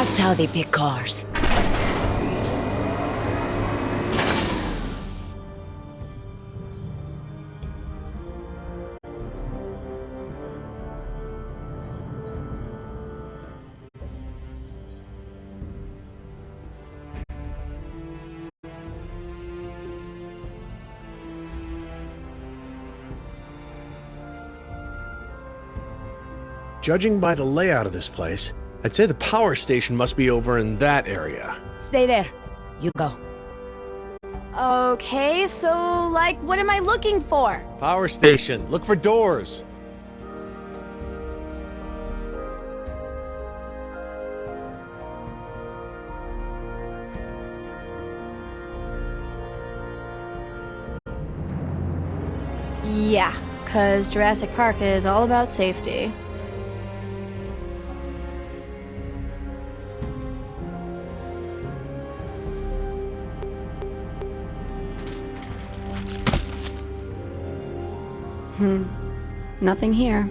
That's how they pick cars. Judging by the layout of this place, I'd say the power station must be over in that area. Stay there. You go. Okay, so, like, what am I looking for? Power station. Look for doors. Yeah, because Jurassic Park is all about safety. Nothing here.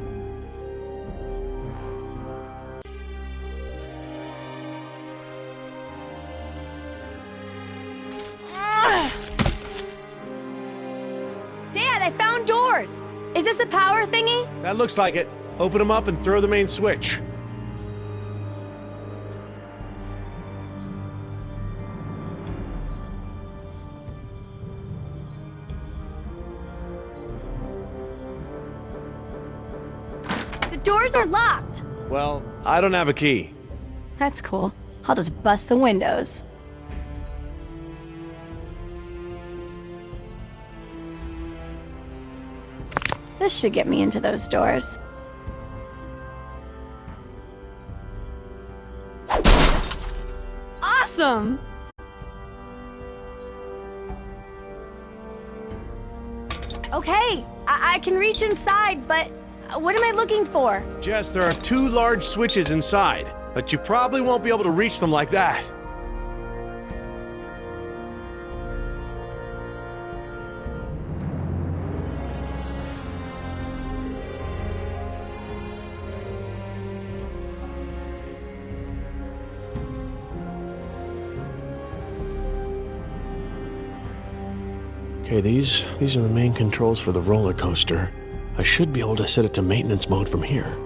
Dad, I found doors! Is this the power thingy? That looks like it. Open them up and throw the main switch. The doors are locked! Well, I don't have a key. That's cool. I'll just bust the windows. This should get me into those doors. Awesome! Okay, I can reach inside, but what am I looking for? Jess, there are 2 large switches inside, but you probably won't be able to reach them like that. Okay, these are the main controls for the roller coaster. I should be able to set it to maintenance mode from here.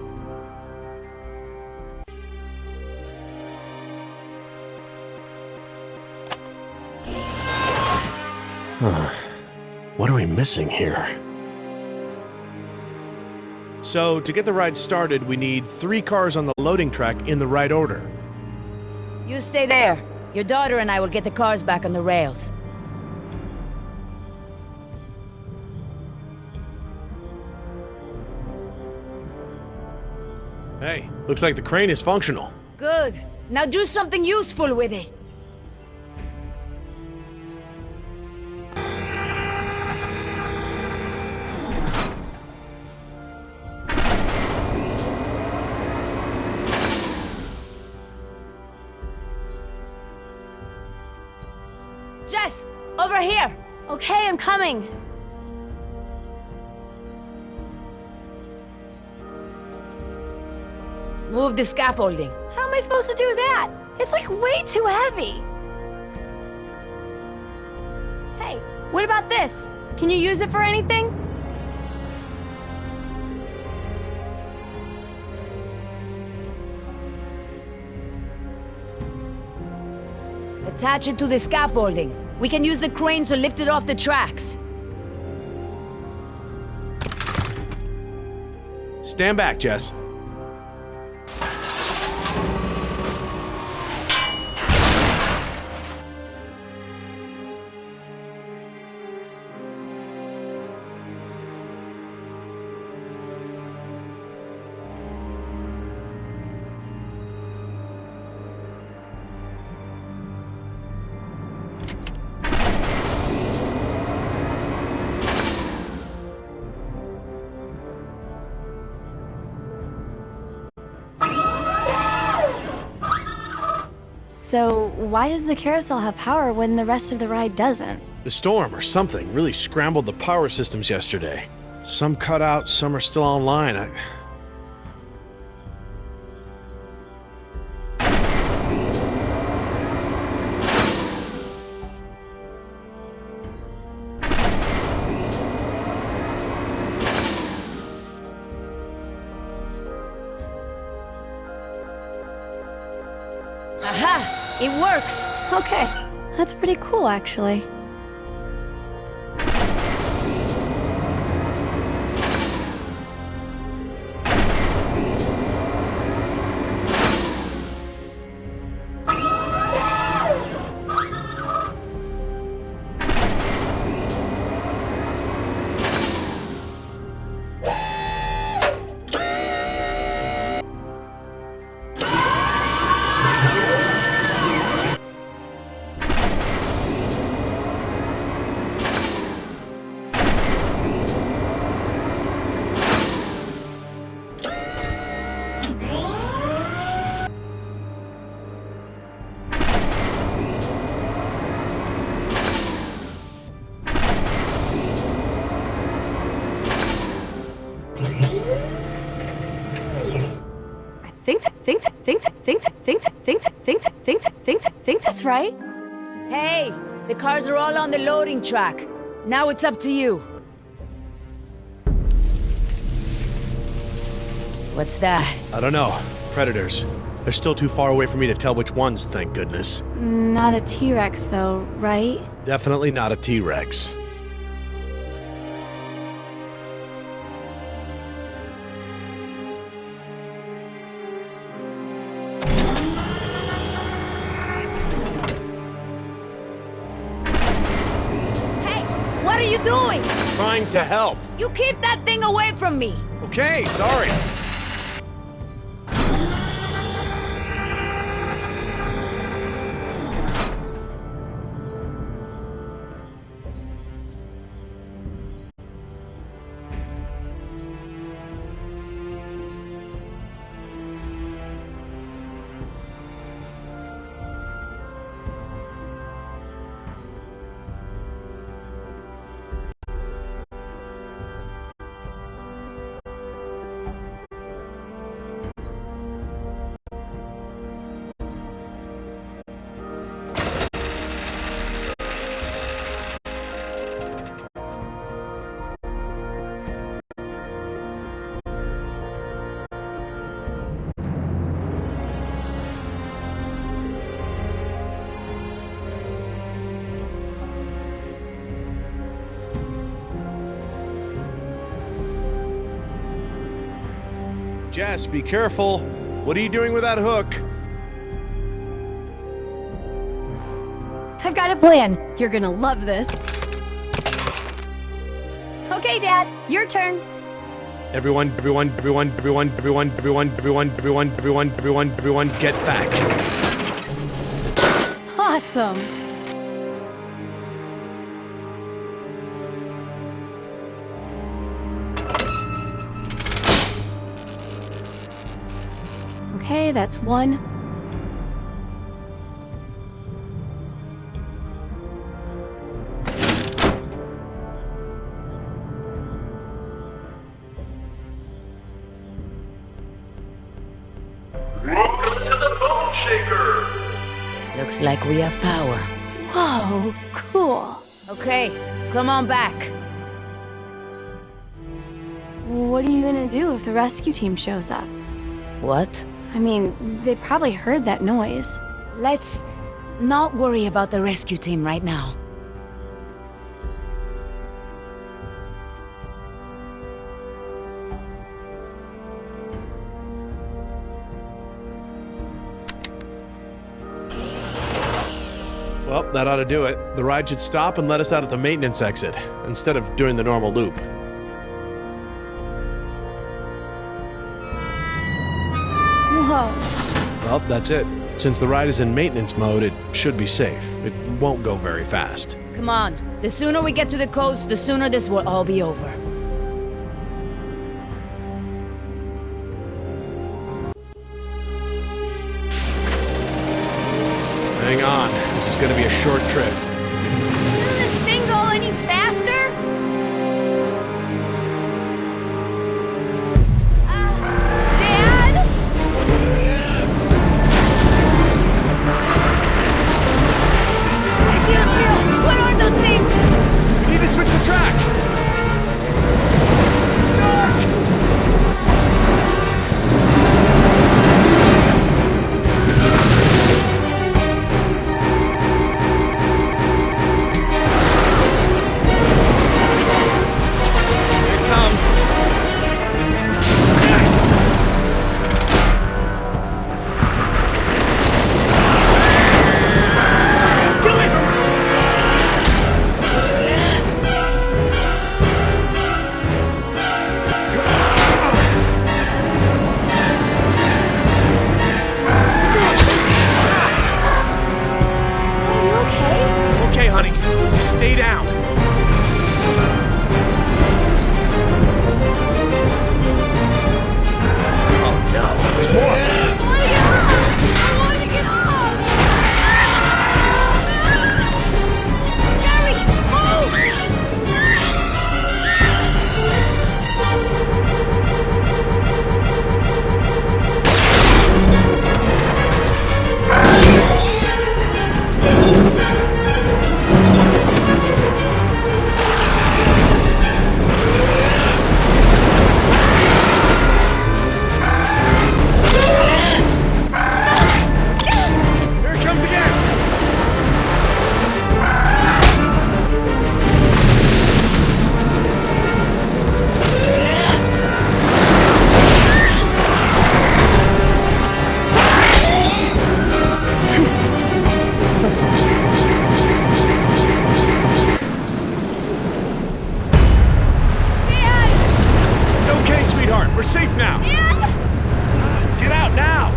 Huh. What are we missing here? So, to get the ride started, we need 3 cars on the loading track in the right order. You stay there. Your daughter and I will get the cars back on the rails. Hey, looks like the crane is functional. Good. Now do something useful with it. Jess, over here. Okay, I'm coming. Move the scaffolding. How am I supposed to do that? It's like way too heavy. Hey, what about this? Can you use it for anything? Attach it to the scaffolding. We can use the crane to lift it off the tracks. Stand back, Jess. So, why does the carousel have power when the rest of the ride doesn't? The storm or something really scrambled the power systems yesterday. Some cut out, some are still online. It works! Okay, that's pretty cool, actually. think that's right. Hey, the cars are all on the loading track. Now it's up to you. What's that? I don't know. Predators. They're still too far away for me to tell which ones, thank goodness. Not a T-Rex, though, right? Definitely not a T-Rex. Hey, what are you doing? Trying to help. You keep that thing away from me. Okay, sorry. Jess, be careful. What are you doing with that hook? I've got a plan. You're gonna love this. Okay, Dad, your turn. Everyone, get back. Awesome. Okay, that's one. Welcome to the Bone Shaker! Looks like we have power. Whoa, cool. Okay, come on back. What are you gonna do if the rescue team shows up? What? I mean, they probably heard that noise. Let's not worry about the rescue team right now. Well, that ought to do it. The ride should stop and let us out at the maintenance exit, instead of doing the normal loop. Whoa. Well, that's it. Since the ride is in maintenance mode, it should be safe. It won't go very fast. Come on. The sooner we get to the coast, the sooner this will all be over. Hang on. This is going to be a short trip. Doesn't this thing go any faster? Dad? Dios mío! What are those things? We need to switch the track! Stay down. Oh no, there's more of them. I want to get off! I want to get off! Gary, Here it comes again. It's okay, sweetheart. We're safe now. Get out now.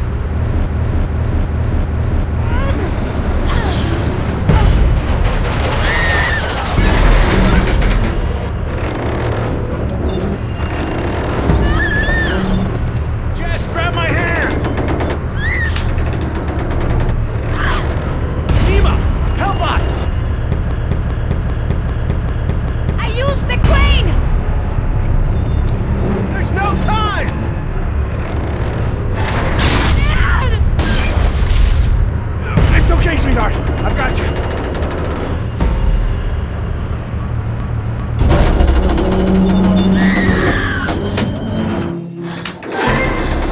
Jess, grab my hand. Nima, help us. I used the crane! There's no time. It's okay, sweetheart. I've got you.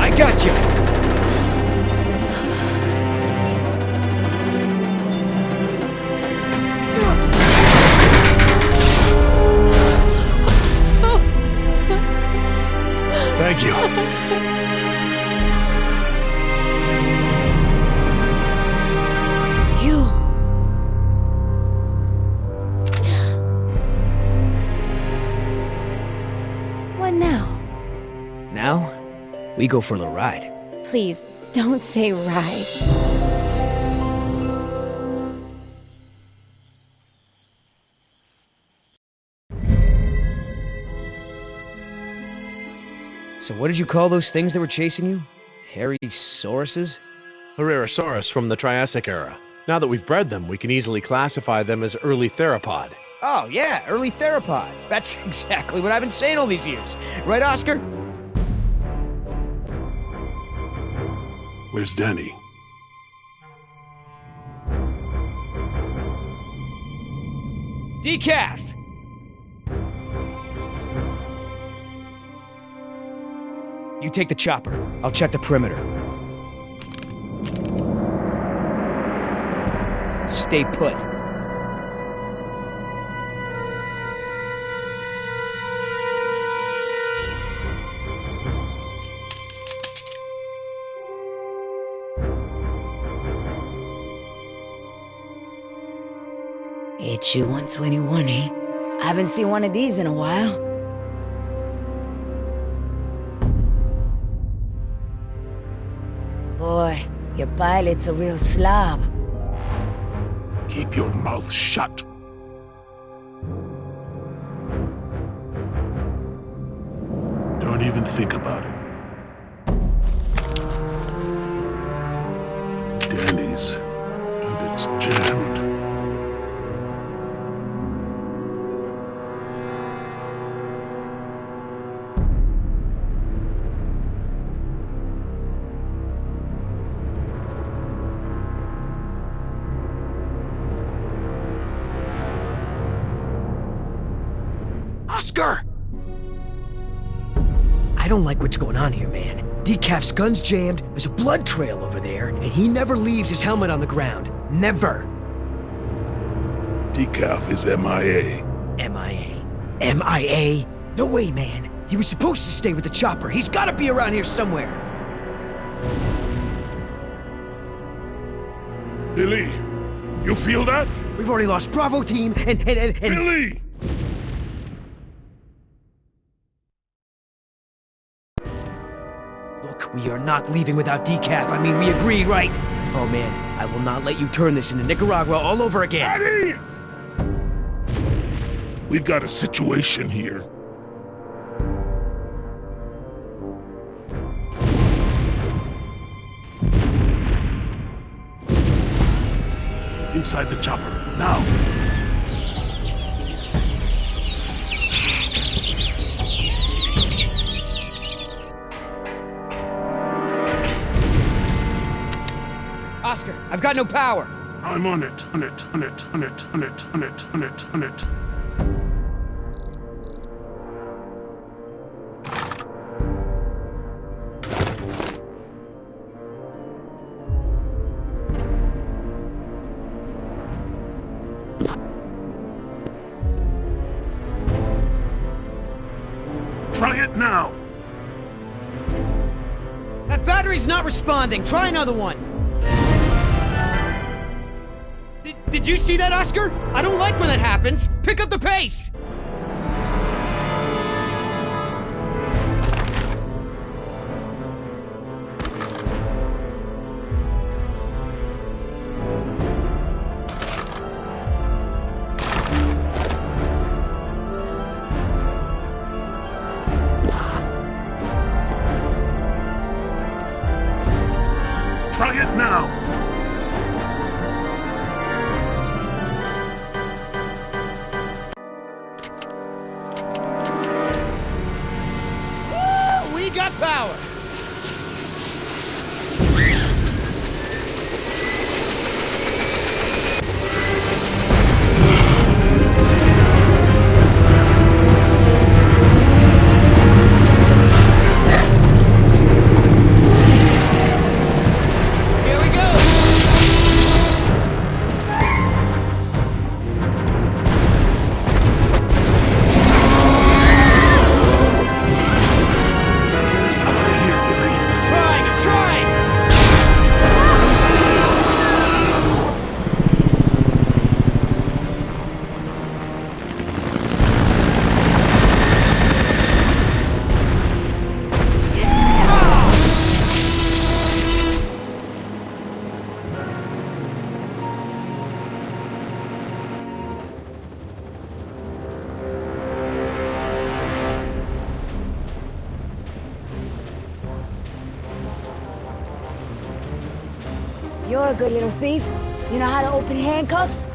I got you. Thank you. You. What now? Now, we go for a little ride. Please, don't say ride. So what did you call those things that were chasing you? Hairy sauruses? Herrerasaurus from the Triassic era. Now that we've bred them, we can easily classify them as early theropod. Oh, yeah, early theropod. That's exactly what I've been saying all these years. Right, Oscar? Where's Danny? Decaf! You take the chopper. I'll check the perimeter. Stay put. HU 121, eh? I haven't seen one of these in a while. Boy, your pilot's a real slob. Keep your mouth shut. Don't even think about it. Danny's, and it's jammed. Oscar! I don't like what's going on here, man. Decaf's gun's jammed, there's a blood trail over there, and he never leaves his helmet on the ground. Never. Decaf is MIA. MIA. MIA? No way, man. He was supposed to stay with the chopper. He's gotta be around here somewhere. Billy, you feel that? We've already lost Bravo team, and... Billy! Look, we are not leaving without Decaf. I mean, we agreed, right? Oh, man, I will not let you turn this into Nicaragua all over again. At ease! We've got a situation here. Inside the chopper, now! Oscar, I've got no power. I'm on it, on it, on it, on it, on it, on it, on it, on it. Try it now! That battery's not responding. Try another one. Did you see that, Oscar? I don't like when that happens. Pick up the pace. Try it now! We got power. Here we go. There's somebody here, Billy. I'm trying. You're a good little thief. You know how to open handcuffs?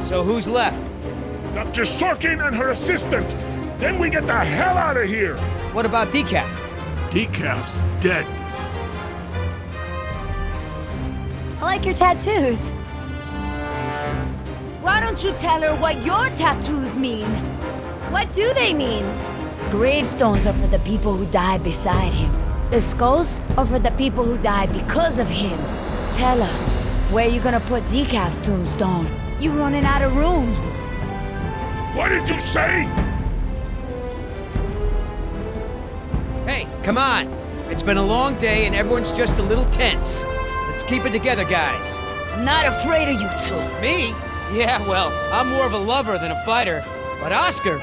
So who's left? Dr. Sorkin and her assistant! Then we get the hell out of here! What about Decaf? Decaf's dead. I like your tattoos. Why don't you tell her what your tattoos mean? What do they mean? Gravestones are for the people who died beside him. The skulls are for the people who died because of him. Tell her, where you gonna put Decaf's tombstone? You running out of room. What did you say? Hey, come on. It's been a long day and everyone's just a little tense. Let's keep it together, guys. I'm not afraid of you two. Me? Yeah, well, I'm more of a lover than a fighter. But Oscar...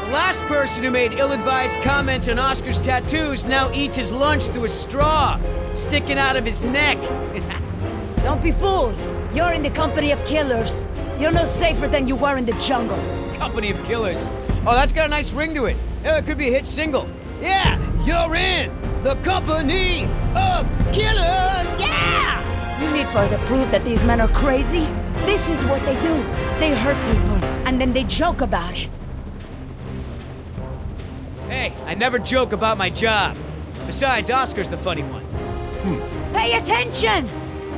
The last person who made ill-advised comments on Oscar's tattoos now eats his lunch through a straw, sticking out of his neck. Don't be fooled. You're in the company of killers. You're no safer than you were in the jungle. Company of killers. Oh, that's got a nice ring to it. It could be a hit single. Yeah, you're in the company of killers. Yeah! You need further proof that these men are crazy? This is what they do. They hurt people, and then they joke about it. Hey, I never joke about my job. Besides, Oscar's the funny one. Pay attention!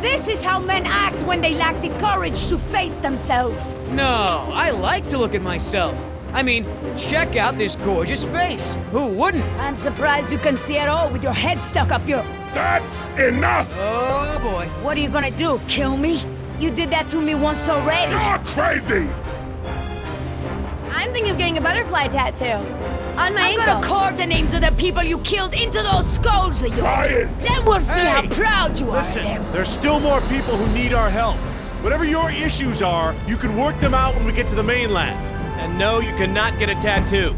This is how men act when they lack the courage to face themselves. No, I like to look at myself. I mean, check out this gorgeous face. Who wouldn't? I'm surprised you can see at all with your head stuck up your... That's enough! Oh, boy. What are you gonna do, kill me? You did that to me once already. You're crazy! I'm thinking of getting a butterfly tattoo. On my I'm ankle. gonna carve the names of the people you killed into those skulls of yours. Quiet. Then we'll see how Hey, proud you Listen, are of them. there's still more people who need our help. Whatever your issues are, you can work them out when we get to the mainland. And no, you cannot get a tattoo.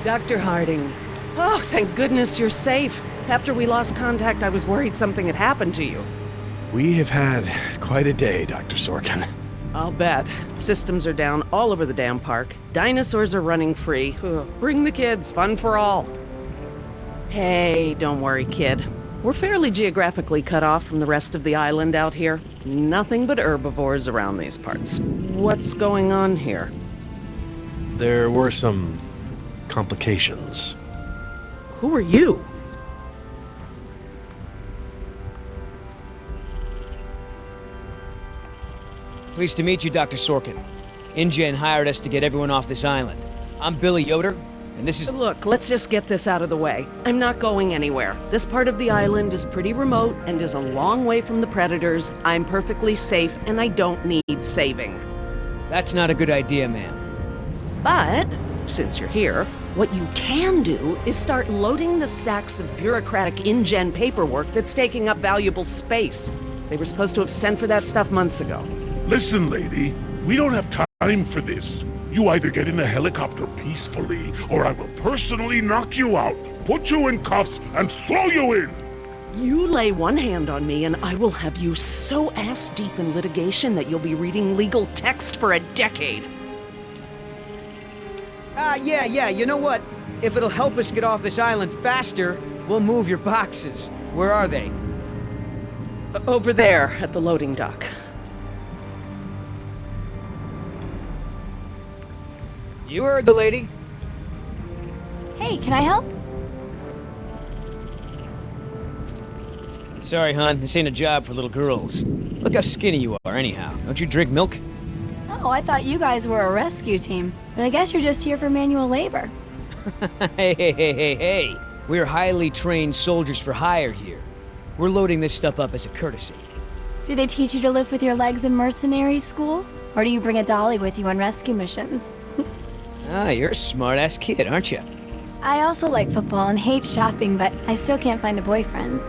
Dr. Harding. Oh, thank goodness you're safe. After we lost contact, I was worried something had happened to you. We have had quite a day, Dr. Sorkin. I'll bet. Systems are down all over the damn park. Dinosaurs are running free. Ugh, bring the kids, fun for all. Hey, don't worry, kid. We're fairly geographically cut off from the rest of the island out here. Nothing but herbivores around these parts. What's going on here? There were some complications. Who are you? Pleased to meet you, Dr. Sorkin. InGen hired us to get everyone off this island. I'm Billy Yoder, and this is... Look, let's just get this out of the way. I'm not going anywhere. This part of the island is pretty remote and is a long way from the predators. I'm perfectly safe, and I don't need saving. That's not a good idea, ma'am. But, since you're here, what you can do is start loading the stacks of bureaucratic InGen paperwork that's taking up valuable space. They were supposed to have sent for that stuff months ago. Listen, lady, we don't have time for this. You either get in the helicopter peacefully, or I will personally knock you out, put you in cuffs, and throw you in! You lay one hand on me and I will have you so ass-deep in litigation that you'll be reading legal text for a decade. Yeah, you know what? If it'll help us get off this island faster, we'll move your boxes. Where are they? Over there, at the loading dock. You heard the lady. Hey, can I help? Sorry, hon, this ain't a job for little girls. Look how skinny you are, anyhow. Don't you drink milk? Oh, I thought you guys were a rescue team. But I guess you're just here for manual labor. Hey. We're highly trained soldiers for hire here. We're loading this stuff up as a courtesy. Do they teach you to live with your legs in mercenary school? Or do you bring a dolly with you on rescue missions? You're a smart-ass kid, aren't you? I also like football and hate shopping, but I still can't find a boyfriend.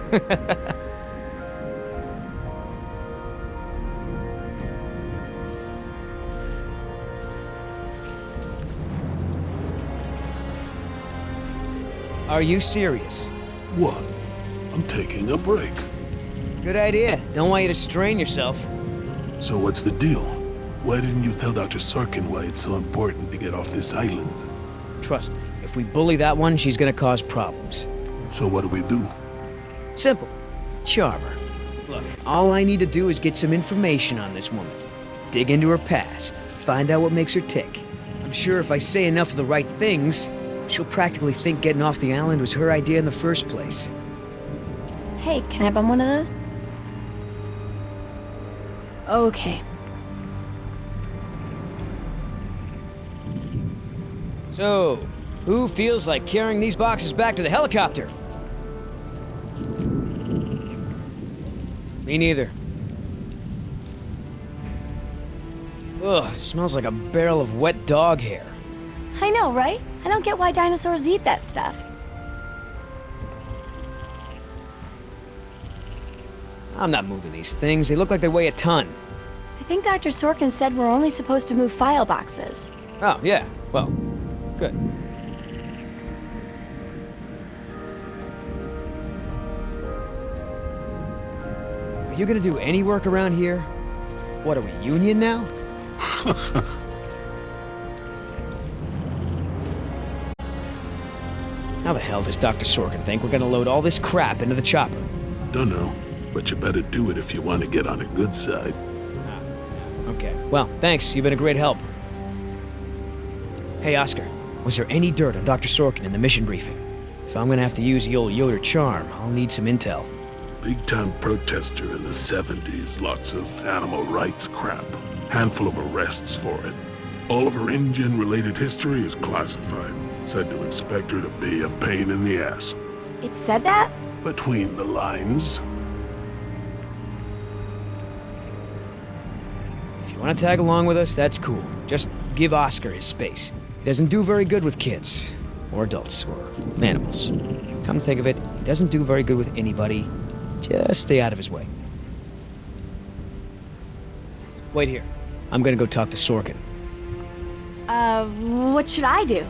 Are you serious? What? I'm taking a break. Good idea. Don't want you to strain yourself. So what's the deal? Why didn't you tell Dr. Sorkin why it's so important to get off this island? Trust me, if we bully that one, she's gonna cause problems. So what do we do? Simple. Charm her. Look, all I need to do is get some information on this woman. Dig into her past. Find out what makes her tick. I'm sure if I say enough of the right things, she'll practically think getting off the island was her idea in the first place. Hey, can I bum one of those? Okay. So, who feels like carrying these boxes back to the helicopter? Me neither. Ugh, smells like a barrel of wet dog hair. I know, right? I don't get why dinosaurs eat that stuff. I'm not moving these things. They look like they weigh a ton. I think Dr. Sorkin said we're only supposed to move file boxes. Oh, yeah. Well, good. Are you gonna do any work around here? What, are we union now? How the hell does Dr. Sorkin think we're gonna load all this crap into the chopper? Dunno, but you better do it if you want to get on the good side. Okay. Well, thanks. You've been a great help. Hey, Oscar. Was there any dirt on Dr. Sorkin in the mission briefing? If I'm gonna have to use the old Yoder charm, I'll need some intel. Big-time protester in the 70s, lots of animal rights crap. Handful of arrests for it. All of her InGen-related history is classified. Said to expect her to be a pain in the ass. It said that? Between the lines. If you want to tag along with us, that's cool. Just give Oscar his space. He doesn't do very good with kids. Or adults. Or animals. Come to think of it, he doesn't do very good with anybody. Just stay out of his way. Wait here. I'm gonna go talk to Sorkin. What should I do?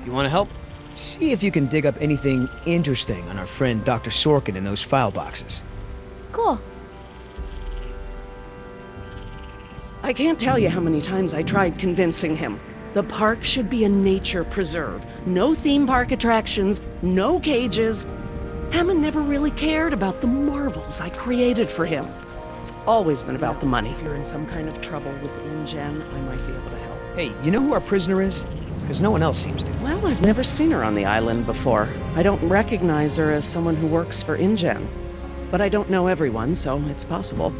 You want to help? See if you can dig up anything interesting on our friend Dr. Sorkin in those file boxes. Cool. I can't tell you how many times I tried convincing him. The park should be a nature preserve. No theme park attractions, no cages. Hammond never really cared about the marvels I created for him. It's always been about the money. If you're in some kind of trouble with InGen, I might be able to help. Hey, you know who our prisoner is? Because no one else seems to. Well, I've never seen her on the island before. I don't recognize her as someone who works for InGen. But I don't know everyone, so it's possible.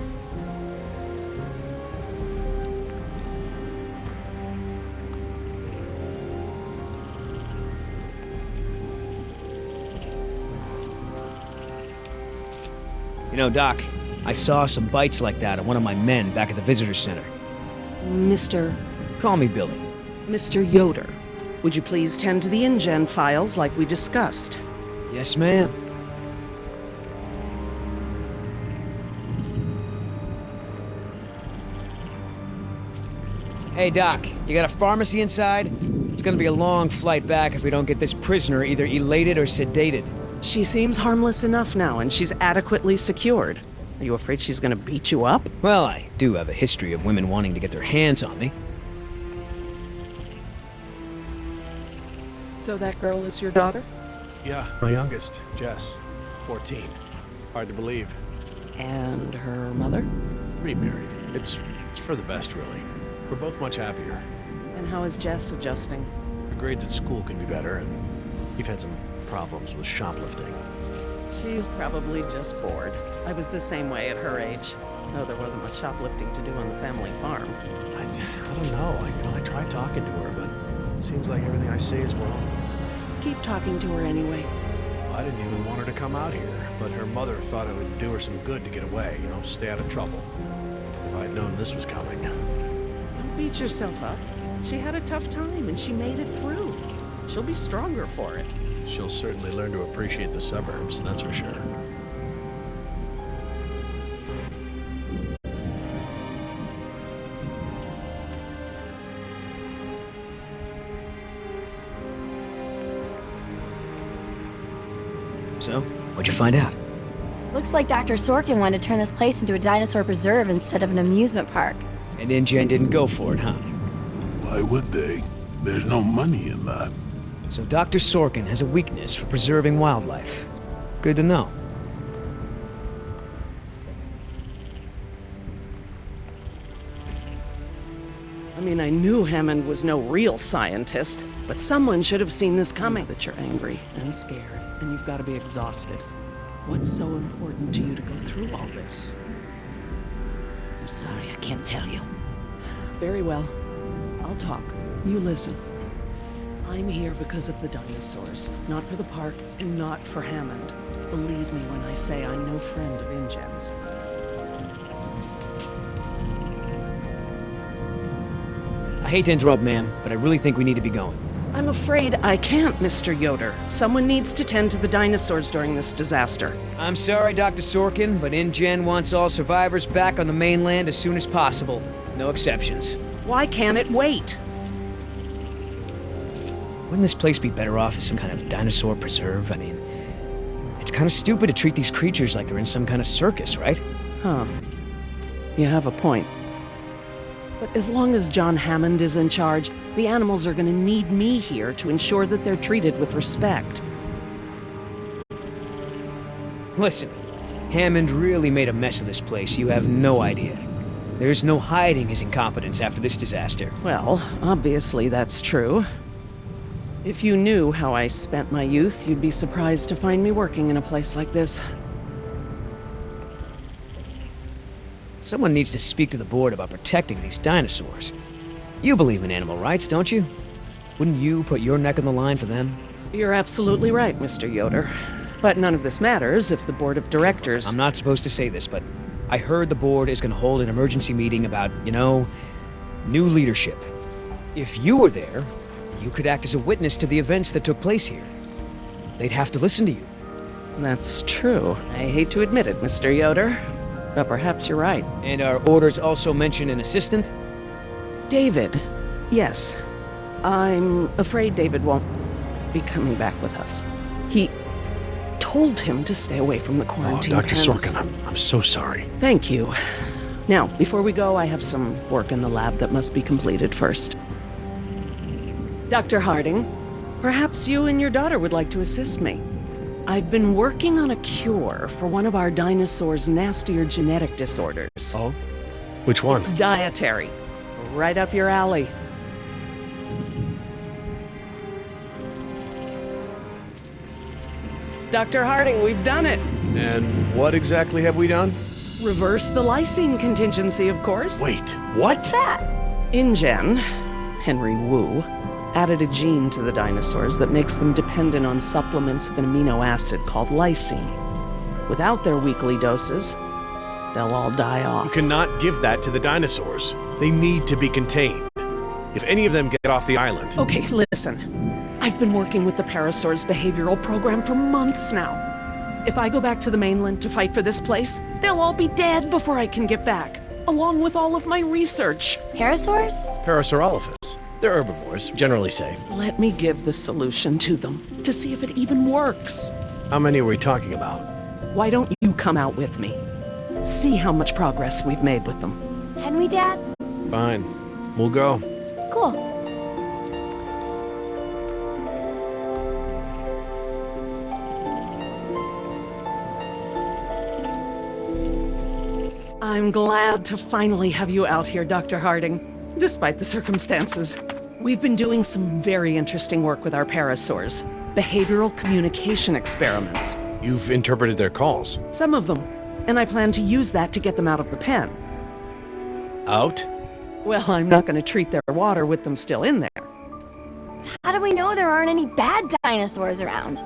You know, Doc, I saw some bites like that on one of my men back at the visitor center. Mr. Call me Billy. Mr. Yoder, would you please tend to the InGen files like we discussed? Yes, ma'am. Hey, Doc, you got a pharmacy inside? It's gonna be a long flight back if we don't get this prisoner either elated or sedated. She seems harmless enough now, and she's adequately secured. Are you afraid she's gonna beat you up? Well, I do have a history of women wanting to get their hands on me. So that girl is your daughter? Yeah, my youngest, Jess, 14. Hard to believe. And her mother? Remarried. It's for the best, really. We're both much happier. And how is Jess adjusting? Her grades at school could be better, and we've had some problems with shoplifting. She's probably just bored. I was the same way at her age. No, there wasn't much shoplifting to do on the family farm. I don't know. I tried talking to her, but it seems like everything I say is wrong. Keep talking to her anyway. I didn't even want her to come out here, but her mother thought it would do her some good to get away, stay out of trouble. If I'd known this was coming. Don't beat yourself up. She had a tough time, and she made it through. She'll be stronger for it. She'll certainly learn to appreciate the suburbs, that's for sure. So, what'd you find out? Looks like Dr. Sorkin wanted to turn this place into a dinosaur preserve instead of an amusement park. And InGen didn't go for it, huh? Why would they? There's no money in that. So Dr. Sorkin has a weakness for preserving wildlife. Good to know. I mean, I knew Hammond was no real scientist, but someone should have seen this coming. That you're angry and scared, and you've got to be exhausted. What's so important to you to go through all this? I'm sorry, I can't tell you. Very well. I'll talk. You listen. I'm here because of the dinosaurs, not for the park and not for Hammond. Believe me when I say I'm no friend of InGen's. I hate to interrupt, ma'am, but I really think we need to be going. I'm afraid I can't, Mr. Yoder. Someone needs to tend to the dinosaurs during this disaster. I'm sorry, Dr. Sorkin, but InGen wants all survivors back on the mainland as soon as possible. No exceptions. Why can't it wait? Wouldn't this place be better off as some kind of dinosaur preserve? I mean, it's kind of stupid to treat these creatures like they're in some kind of circus, right? Huh. You have a point. But as long as John Hammond is in charge, the animals are going to need me here to ensure that they're treated with respect. Listen, Hammond really made a mess of this place. You have no idea. There's no hiding his incompetence after this disaster. Well, obviously that's true. If you knew how I spent my youth, you'd be surprised to find me working in a place like this. Someone needs to speak to the board about protecting these dinosaurs. You believe in animal rights, don't you? Wouldn't you put your neck on the line for them? You're absolutely right, Mr. Yoder. But none of this matters if the board of directors... I'm not supposed to say this, but I heard the board is going to hold an emergency meeting about, new leadership. If you were there, you could act as a witness to the events that took place here. They'd have to listen to you. That's true. I hate to admit it, Mr. Yoder. But perhaps you're right. And our orders also mention an assistant? David. Yes. I'm afraid David won't... be coming back with us. He told him to stay away from the Oh, quarantine Dr. pens. Sorkin, I'm so sorry. Thank you. Now, before we go, I have some work in the lab that must be completed first. Dr. Harding, perhaps you and your daughter would like to assist me. I've been working on a cure for one of our dinosaurs' nastier genetic disorders. Oh? Which one? It's dietary. Right up your alley. Dr. Harding, we've done it. And what exactly have we done? Reverse the lysine contingency, of course. Wait, what? InGen, Henry Wu, added a gene to the dinosaurs that makes them dependent on supplements of an amino acid called lysine. Without their weekly doses, they'll all die off. You cannot give that to the dinosaurs. They need to be contained. If any of them get off the island... Okay, listen. I've been working with the Parasaur's behavioral program for months now. If I go back to the mainland to fight for this place, they'll all be dead before I can get back, along with all of my research. Parasaurs? Parasaurolophus. They're herbivores, generally safe. Let me give the solution to them to see if it even works. How many are we talking about? Why don't you come out with me? See how much progress we've made with them. Can we, Dad? Fine. We'll go. Cool. I'm glad to finally have you out here, Dr. Harding, despite the circumstances. We've been doing some very interesting work with our parasaurs, behavioral communication experiments. You've interpreted their calls. Some of them, and I plan to use that to get them out of the pen. Out? Well, I'm not going to treat their water with them still in there. How do we know there aren't any bad dinosaurs around?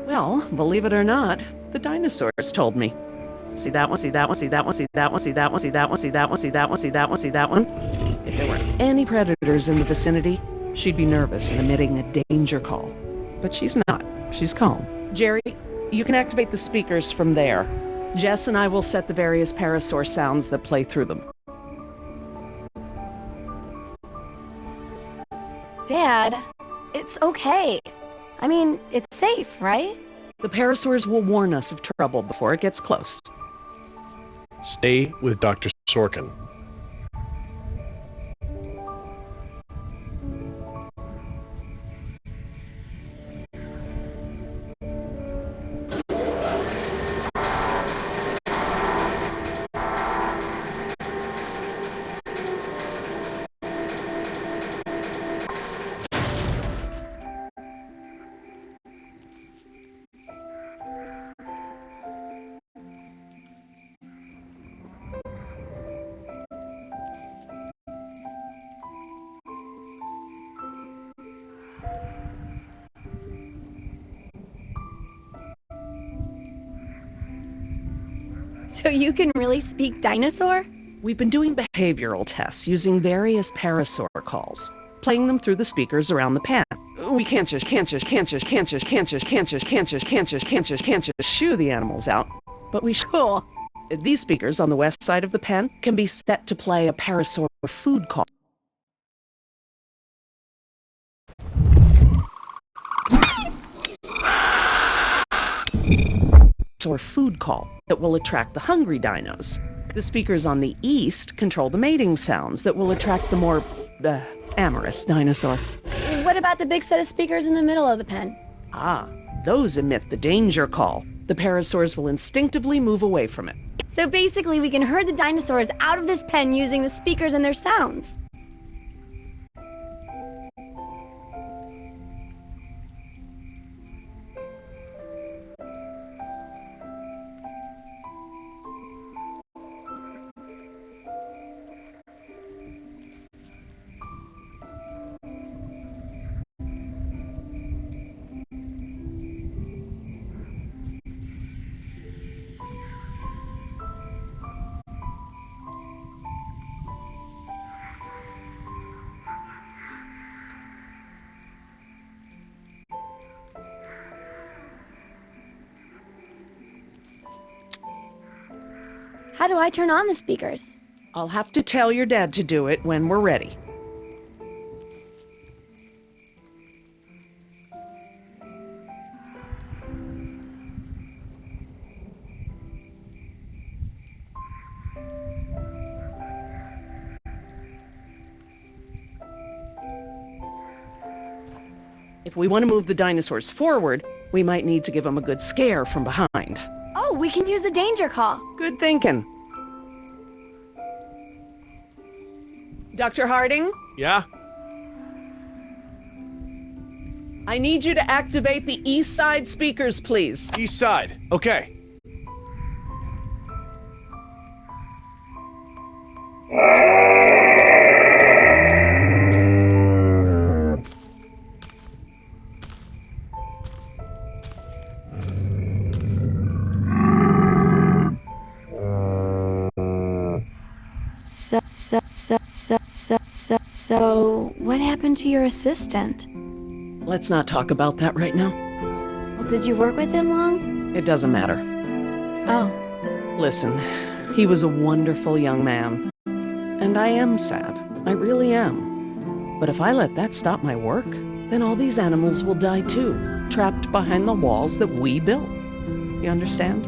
Well, believe it or not, the dinosaurs told me. See that one, see that one, see that one, see that one, see that one, see that one, see that one, see that one, see that one, see that one. If there were any predators in the vicinity, she'd be nervous and emitting a danger call. But she's not. She's calm. Jerry, you can activate the speakers from there. Jess and I will set the various parasaur sounds that play through them. Dad, it's okay. I mean, it's safe, right? The parasaurs will warn us of trouble before it gets close. Stay with Dr. Sorkin. So you can really speak dinosaur? We've been doing behavioral tests using various parasaur calls, playing them through the speakers around the pen. We can't just shoo the animals out, but we should. These speakers on the west side of the pen can be set to play a parasaur food call. Or food call that will attract the hungry dinos. The speakers on the east control the mating sounds that will attract the more amorous dinosaur. What about the big set of speakers in the middle of the pen? Ah, those emit the danger call. The parasaurs will instinctively move away from it. So basically we can herd the dinosaurs out of this pen using the speakers and their sounds. How do I turn on the speakers? I'll have to tell your dad to do it when we're ready. If we want to move the dinosaurs forward, we might need to give them a good scare from behind. Oh, we can use the danger call. Good thinking. Dr. Harding, Yeah? I need you to activate the east side speakers, please. East side. Okay. So, what happened to your assistant? Let's not talk about that right now. Well, did you work with him long? It doesn't matter. Oh, Listen, he was a wonderful young man. And I am sad. I really am. But if I let that stop my work, then all these animals will die too, trapped behind the walls that we built. You understand?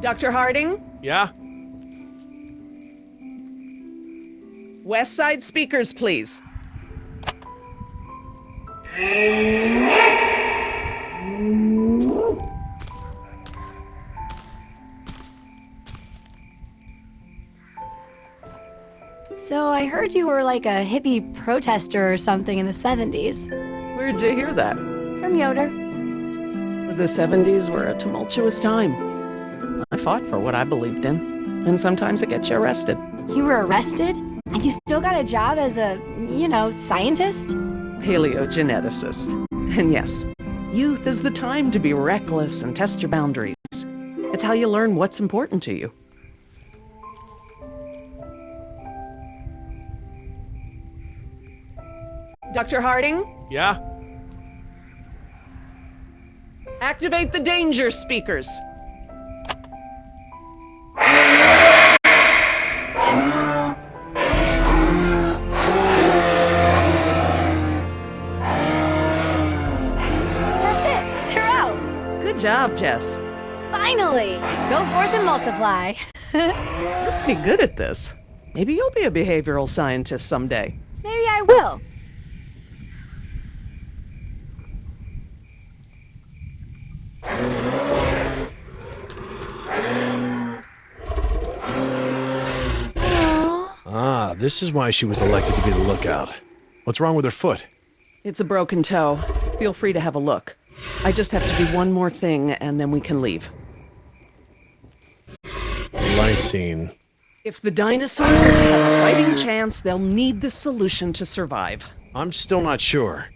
Dr. Harding, Yeah? west side speakers, please. so I heard you were like a hippie protester or something in the 70s. Where'd you hear that? From Yoder. The 70s were a tumultuous time. I fought for what I believed in, and sometimes it gets you arrested. You were arrested? And you still got a job as a, scientist? Paleogeneticist. And yes, youth is the time to be reckless and test your boundaries. It's how you learn what's important to you. Dr. Harding, Yeah? activate the danger speakers. That's it. They're out. Good job, Jess. Finally. Go forth and multiply. You're pretty good at this. Maybe you'll be a behavioral scientist someday. Maybe I will. Aw. Ah, this is why she was elected to be the lookout. What's wrong with her foot? It's a broken toe. Feel free to have a look. I just have to do one more thing, and then we can leave. Lysine. If the dinosaurs are to have a fighting chance, they'll need this solution to survive. I'm still not sure.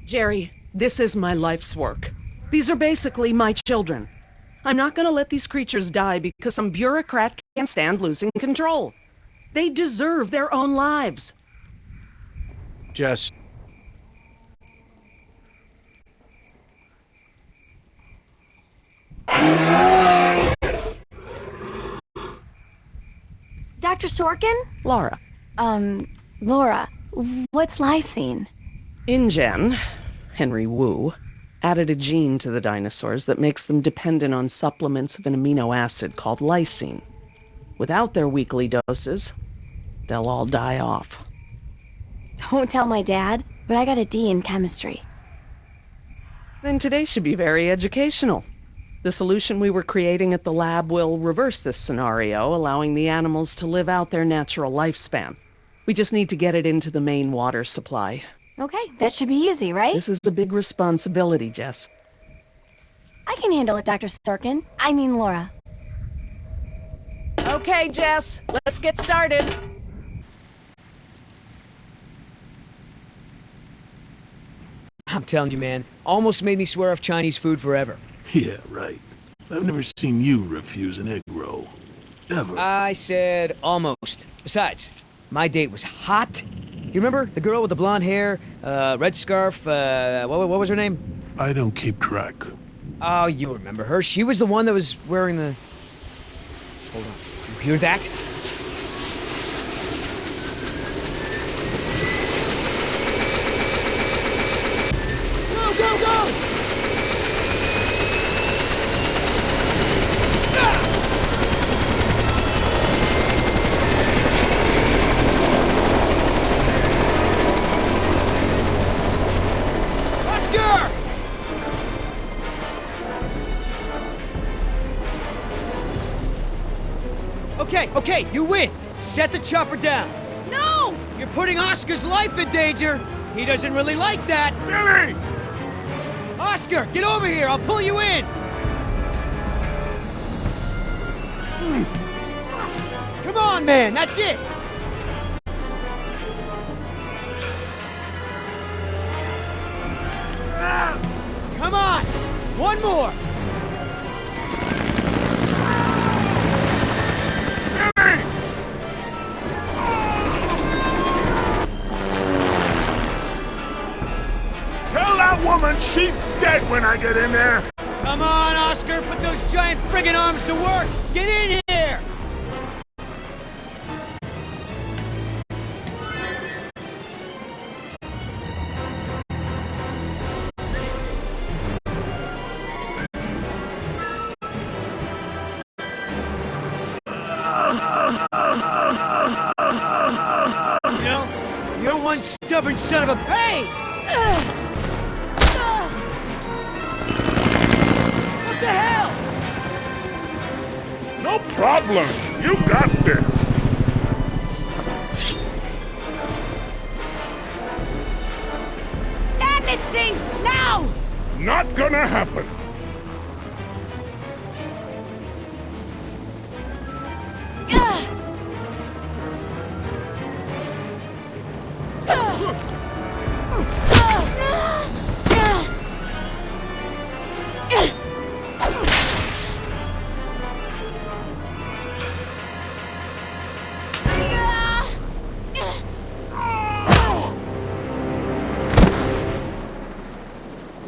Jerry, this is my life's work. These are basically my children. I'm not going to let these creatures die because some bureaucrat can't stand losing control. They deserve their own lives. Jess, Dr. Sorkin? Laura. Laura, what's lysine? InGen, Henry Wu, added a gene to the dinosaurs that makes them dependent on supplements of an amino acid called lysine. Without their weekly doses, they'll all die off. Don't tell my dad, but I got a D in chemistry. Then today should be very educational. The solution we were creating at the lab will reverse this scenario, allowing the animals to live out their natural lifespan. We just need to get it into the main water supply. Okay, that should be easy, right? This is a big responsibility, Jess. I can handle it, Dr. Sorkin. I mean, Laura. Okay, Jess, let's get started. I'm telling you, man, almost made me swear off Chinese food forever. Yeah, right. I've never seen you refuse an egg roll. Ever. I said almost. Besides, my date was hot. You remember the girl with the blonde hair, red scarf, what was her name? I don't keep track. Oh, you remember her. She was the one that was wearing the... Hold on. You hear that? Go, go, go! Oscar! Okay, you win. Set the chopper down. No! You're putting Oscar's life in danger. He doesn't really like that. Billy! Oscar, get over here. I'll pull you in. Come on, man. That's it. Come on. One more. Tell that woman she's dead when I get in there! Come on, Oscar. Put those giant friggin' arms to work. Get in here. You know, you're one stubborn son of a... Hey! What the hell? No problem! You got this! Land this thing! Now! Not gonna happen!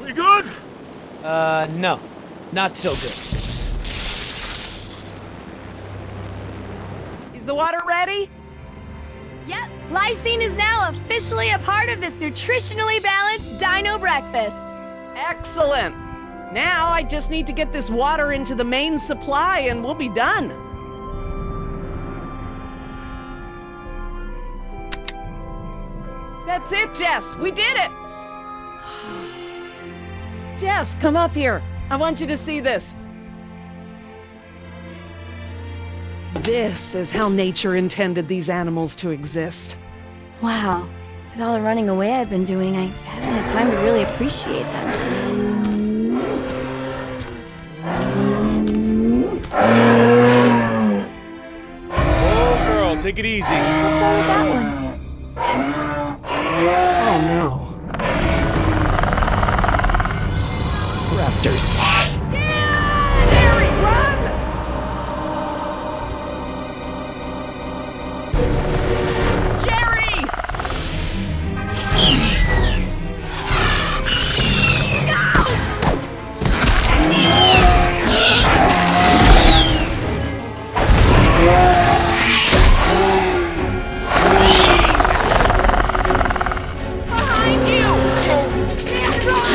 We good? No. Not so good. Is the water ready? Yep, lysine is now officially a part of this nutritionally balanced dino breakfast. Excellent. Now I just need to get this water into the main supply and we'll be done. That's it, Jess. We did it. Jess, come up here. I want you to see this. This is how nature intended these animals to exist. Wow, with all the running away I've been doing, I haven't had time to really appreciate them. Oh, girl, take it easy. What's wrong with that one? Oh no. Raptors. Jerry, run! Jerry! Behind you! Run!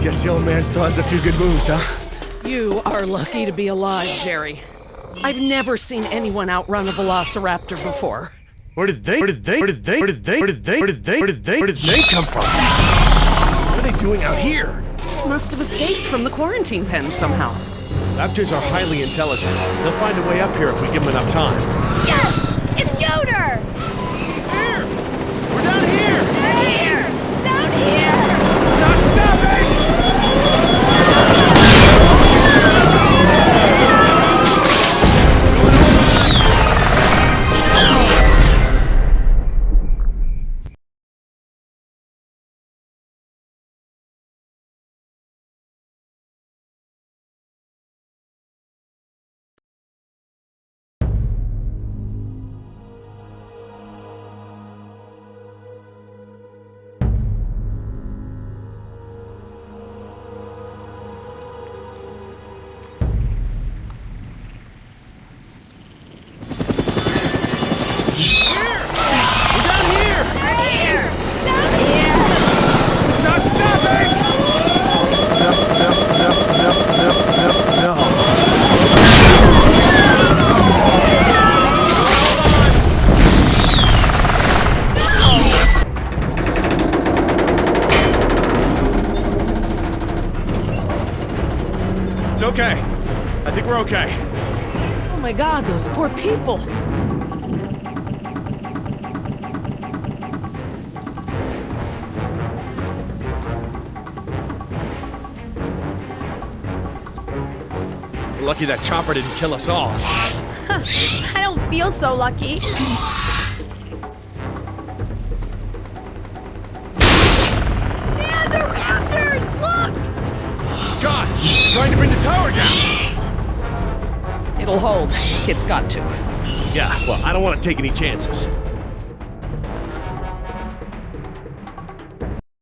Guess the old man still has a few good moves, huh? You are lucky to be alive, Jerry. I've never seen anyone outrun a velociraptor before. Where did they come from? What are they doing out here? Must have escaped from the quarantine pen somehow. Raptors are highly intelligent. They'll find a way up here if we give them enough time. Yes! It's Yoder! Here! We're down here! Down here! Down here! Not stopping! It's okay. I think we're okay. Oh my god, those poor people. We're lucky that chopper didn't kill us all. I don't feel so lucky. Yeah, the raptors! Look! God! Trying to bring the tower down! It'll hold. It's got to. Yeah, well, I don't want to take any chances.